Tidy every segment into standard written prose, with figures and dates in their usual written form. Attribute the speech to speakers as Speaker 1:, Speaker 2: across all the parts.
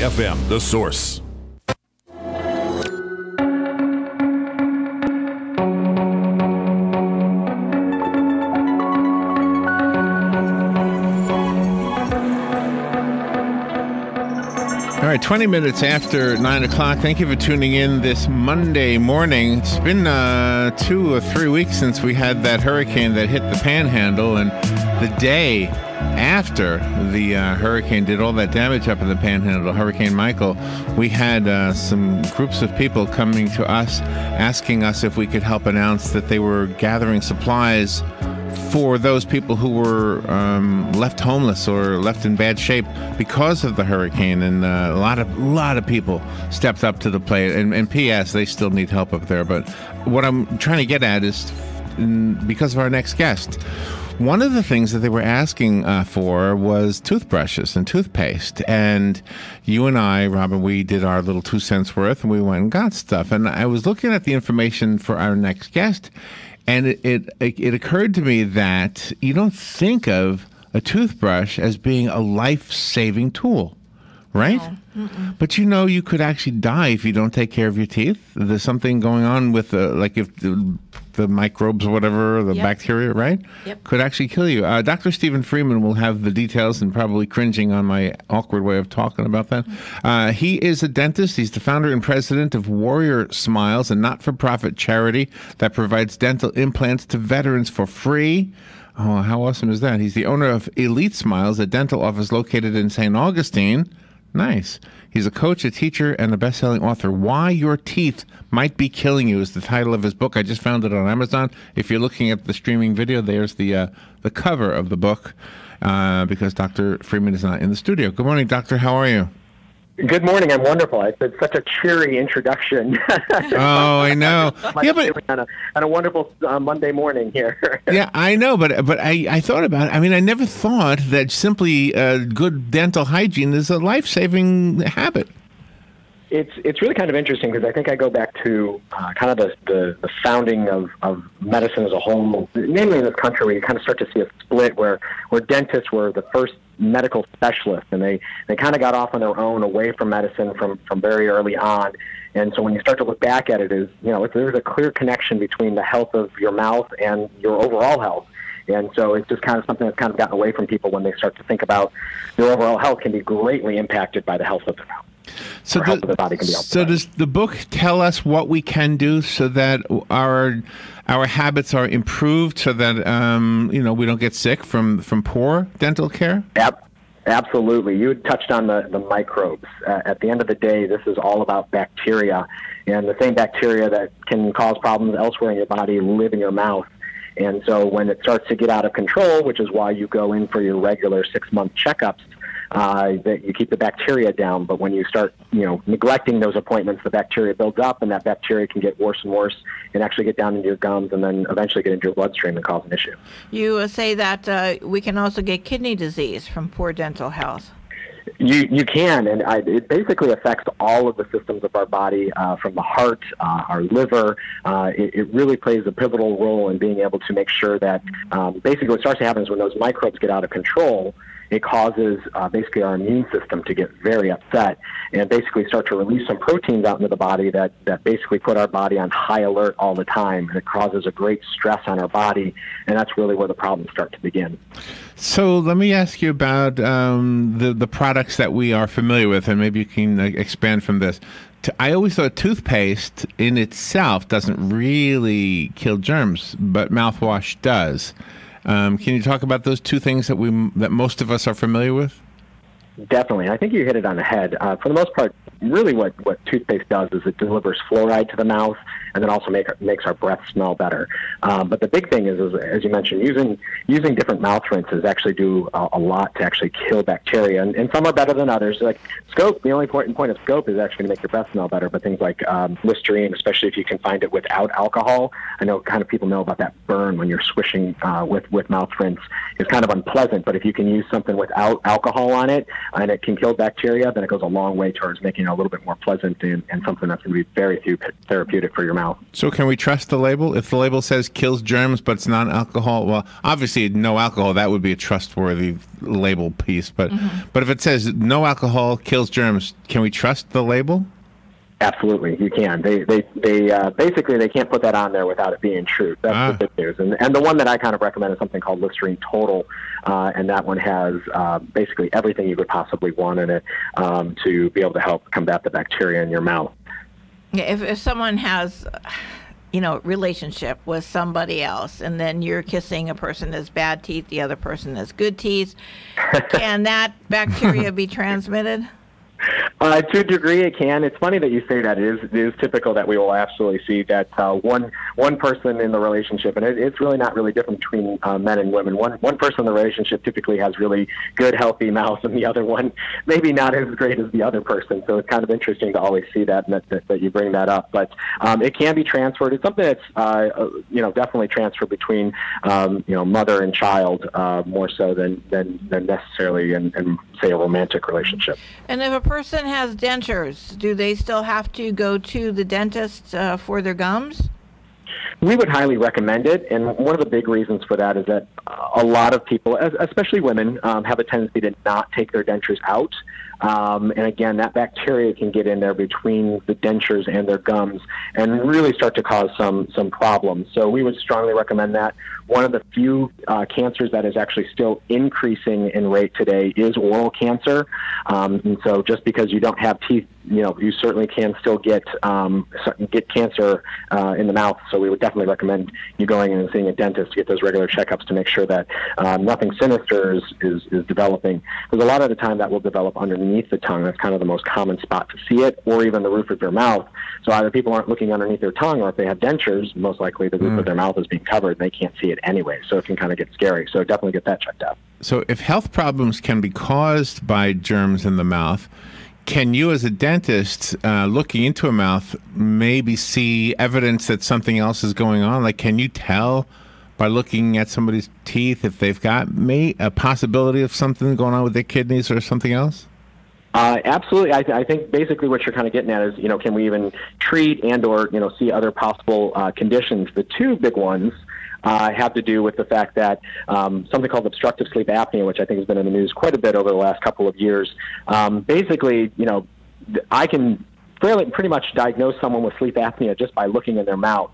Speaker 1: FM, The Source.
Speaker 2: All right, 20 minutes after 9 o'clock. Thank you for tuning in this Monday morning. It's been 2 or 3 weeks since we had that hurricane that hit the Panhandle, and the day after the hurricane did all that damage up in the Panhandle, Hurricane Michael, we had some groups of people coming to us asking us if we could help announce that they were gathering supplies for those people who were left homeless or left in bad shape because of the hurricane, and a lot of people stepped up to the plate. And P.S., they still need help up there. But what I'm trying to get at is, because of our next guest, one of the things that they were asking for was toothbrushes and toothpaste. And you and I, Robin, we did our little 2 cents worth, and we went and got stuff. And I was looking at the information for our next guest, and it occurred to me that you don't think of a toothbrush as being a life-saving tool, right?
Speaker 3: No.
Speaker 2: But you could actually die if you don't take care of your teeth. There's something going on with like if the microbes or whatever, the bacteria, right?
Speaker 3: Yep.
Speaker 2: Could actually kill you. Dr. Stephen Freeman will have the details, and probably cringing on my awkward way of talking about that. He is a dentist. He's the founder and president of Warrior Smiles, a not-for-profit charity that provides dental implants to veterans for free. Oh, how awesome is that? He's the owner of Elite Smiles, a dental office located in St. Augustine. Nice. He's a coach, a teacher, and a best-selling author. Why Your Teeth Might Be Killing You is the title of his book. I just found it on Amazon. If you're looking at the streaming video, there's the cover of the book, because Dr. Freeman is not in the studio. Good morning, Doctor. How are you?
Speaker 4: Good morning. I'm wonderful. It's such a cheery introduction.
Speaker 2: Oh, I know. Yeah, but
Speaker 4: on a wonderful Monday morning here.
Speaker 2: Yeah, I know, but I thought about it. I mean, I never thought that simply good dental hygiene is a life-saving habit.
Speaker 4: It's really kind of interesting, because I think I go back to kind of the founding of medicine as a whole, namely in this country, where you kind of start to see a split where dentists were the first medical specialists, and they kind of got off on their own away from medicine from very early on. And so when you start to look back at it, there's a clear connection between the health of your mouth and your overall health. And so it's just kind of something that's kind of gotten away from people when they start to think about their overall health can be greatly impacted by the health of their mouth.
Speaker 2: So, does the book tell us what we can do so that our habits are improved, so that we don't get sick from poor dental care?
Speaker 4: Absolutely. You had touched on the microbes. At the end of the day, this is all about bacteria, and the same bacteria that can cause problems elsewhere in your body live in your mouth. And so when it starts to get out of control, which is why you go in for your regular 6-month checkups, that you keep the bacteria down. But when you start, neglecting those appointments, the bacteria builds up, and that bacteria can get worse and worse and actually get down into your gums and then eventually get into your bloodstream and cause an issue.
Speaker 3: You say that we can also get kidney disease from poor dental health.
Speaker 4: You can, and it basically affects all of the systems of our body, from the heart, our liver. It really plays a pivotal role in being able to make sure that basically what starts to happen is when those microbes get out of control, it causes basically our immune system to get very upset and basically start to release some proteins out into the body that basically put our body on high alert all the time. And it causes a great stress on our body, and that's really where the problems start to begin.
Speaker 2: So let me ask you about the products that we are familiar with, and maybe you can expand from this. I always thought toothpaste in itself doesn't really kill germs, but mouthwash does. Can you talk about those two things that most of us are familiar with?
Speaker 4: Definitely. I think you hit it on the head. For the most part, really what toothpaste does is it delivers fluoride to the mouth and then also makes our breath smell better. But the big thing is, as you mentioned, using different mouth rinses actually do a lot to actually kill bacteria. And some are better than others. Like scope, the only important point of scope is actually to make your breath smell better. But things like Listerine, especially if you can find it without alcohol, I know kind of people know about that burn when you're swishing with mouth rinse. It's kind of unpleasant, but if you can use something without alcohol on it, and it can kill bacteria, then it goes a long way towards making it a little bit more pleasant and something that's going to be very therapeutic for your mouth. out.
Speaker 2: So can we trust the label? If the label says kills germs, but it's non-alcohol, well, obviously no alcohol, that would be a trustworthy label piece. But but if it says no alcohol, kills germs, can we trust the label?
Speaker 4: Absolutely, you can. They basically they can't put that on there without it being true. That's the good news. And the one that I kind of recommend is something called Listerine Total, and that one has basically everything you could possibly want in it to be able to help combat the bacteria in your mouth.
Speaker 3: Yeah, if someone has, relationship with somebody else, and then you're kissing a person that has bad teeth, the other person has good teeth, can that bacteria be transmitted?
Speaker 4: To a degree, it can. It's funny that you say that. It is typical that we will absolutely see that one person in the relationship, and it's really not really different between men and women. One person in the relationship typically has really good, healthy mouth, and the other one maybe not as great as the other person. So it's kind of interesting to always see that, and that you bring that up. But it can be transferred. It's something that's definitely transferred between mother and child more so than necessarily in say a romantic relationship.
Speaker 3: And if a person has dentures, do they still have to go to the dentist for their gums?
Speaker 4: We would highly recommend it, and one of the big reasons for that is that a lot of people, especially women, have a tendency to not take their dentures out. And again, that bacteria can get in there between the dentures and their gums and really start to cause some problems. So we would strongly recommend that. One of the few cancers that is actually still increasing in rate today is oral cancer. And so just because you don't have teeth, you certainly can still get cancer in the mouth. So we would definitely recommend you going in and seeing a dentist to get those regular checkups to make sure that nothing sinister is developing. Because a lot of the time that will develop underneath the tongue. That's kind of the most common spot to see it, or even the roof of your mouth. So either people aren't looking underneath their tongue, or if they have dentures, most likely the roof of their mouth is being covered and they can't see it anyway. So it can kind of get scary. So definitely get that checked out.
Speaker 2: So if health problems can be caused by germs in the mouth, can you as a dentist looking into a mouth maybe see evidence that something else is going on? Like, can you tell by looking at somebody's teeth if they've got a possibility of something going on with their kidneys or something else?
Speaker 4: Absolutely. I think basically what you're kind of getting at is, can we even treat and or, see other possible conditions? The two big ones have to do with the fact that something called obstructive sleep apnea, which I think has been in the news quite a bit over the last couple of years. Basically, I can pretty much diagnose someone with sleep apnea just by looking in their mouth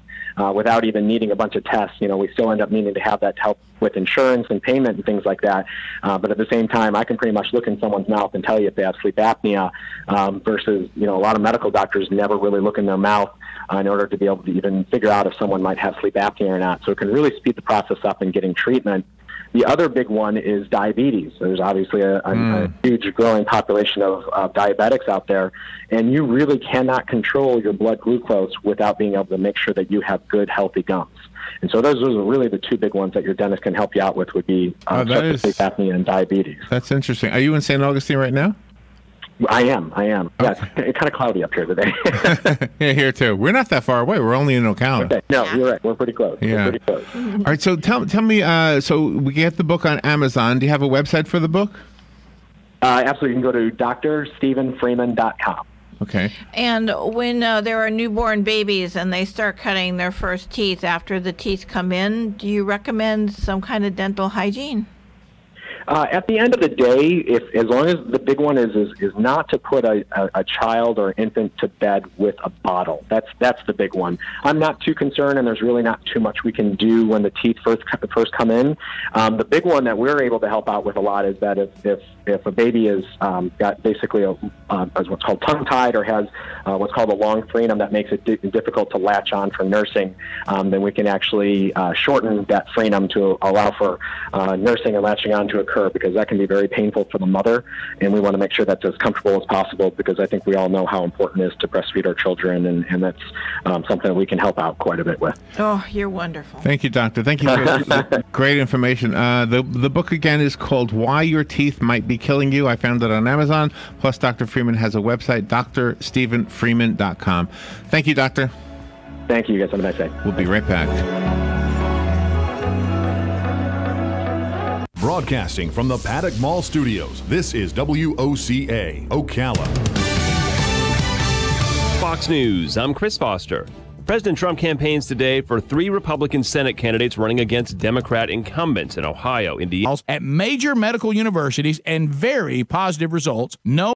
Speaker 4: without even needing a bunch of tests. We still end up needing to have that to help with insurance and payment and things like that. But at the same time, I can pretty much look in someone's mouth and tell you if they have sleep apnea versus, a lot of medical doctors never really look in their mouth in order to be able to even figure out if someone might have sleep apnea or not. So it can really speed the process up in getting treatment. The other big one is diabetes. There's obviously a huge growing population of diabetics out there, and you really cannot control your blood glucose without being able to make sure that you have good, healthy gums. And so those are really the two big ones that your dentist can help you out with would be sleep apnea and diabetes.
Speaker 2: That's interesting. Are you in St. Augustine right now?
Speaker 4: I am.
Speaker 2: Okay.
Speaker 4: Yeah, it's kind of cloudy up here today.
Speaker 2: Yeah, here too. We're not that far away. We're only in Ocala.
Speaker 4: Okay. No, you're right. We're pretty close.
Speaker 2: Yeah.
Speaker 4: We're pretty close.
Speaker 2: All right. So tell me. So we get the book on Amazon. Do you have a website for the book?
Speaker 4: Absolutely. You can go to drstephenfreeman.com.
Speaker 2: Okay.
Speaker 3: And when there are newborn babies and they start cutting their first teeth after the teeth come in, do you recommend some kind of dental hygiene?
Speaker 4: At the end of the day, as long as the big one is not to put a child or infant to bed with a bottle. That's the big one. I'm not too concerned, and there's really not too much we can do when the teeth first come in. The big one that we're able to help out with a lot is that if a baby is got basically what's called tongue-tied or has what's called a long frenum that makes it difficult to latch on for nursing, then we can actually shorten that frenum to allow for nursing and latching on to occur, because that can be very painful for the mother, and we want to make sure that's as comfortable as possible, because I think we all know how important it is to breastfeed our children, and that's something that we can help out quite a bit with.
Speaker 3: Oh, you're wonderful.
Speaker 2: Thank you, Doctor. Thank you for great information. The book again is called Why Your Teeth Might Be Killing You. I found it on Amazon. Plus, Dr. Freeman has a website, drstephenfreeman.com. Thank you, Doctor.
Speaker 4: Thank you. You guys have a nice day.
Speaker 2: We'll be right back.
Speaker 1: Broadcasting from the Paddock Mall Studios, this is WOCA, Ocala.
Speaker 5: Fox News, I'm Chris Foster. President Trump campaigns today for 3 Republican Senate candidates running against Democrat incumbents in Ohio, Indiana.
Speaker 6: At major medical universities and very positive results. No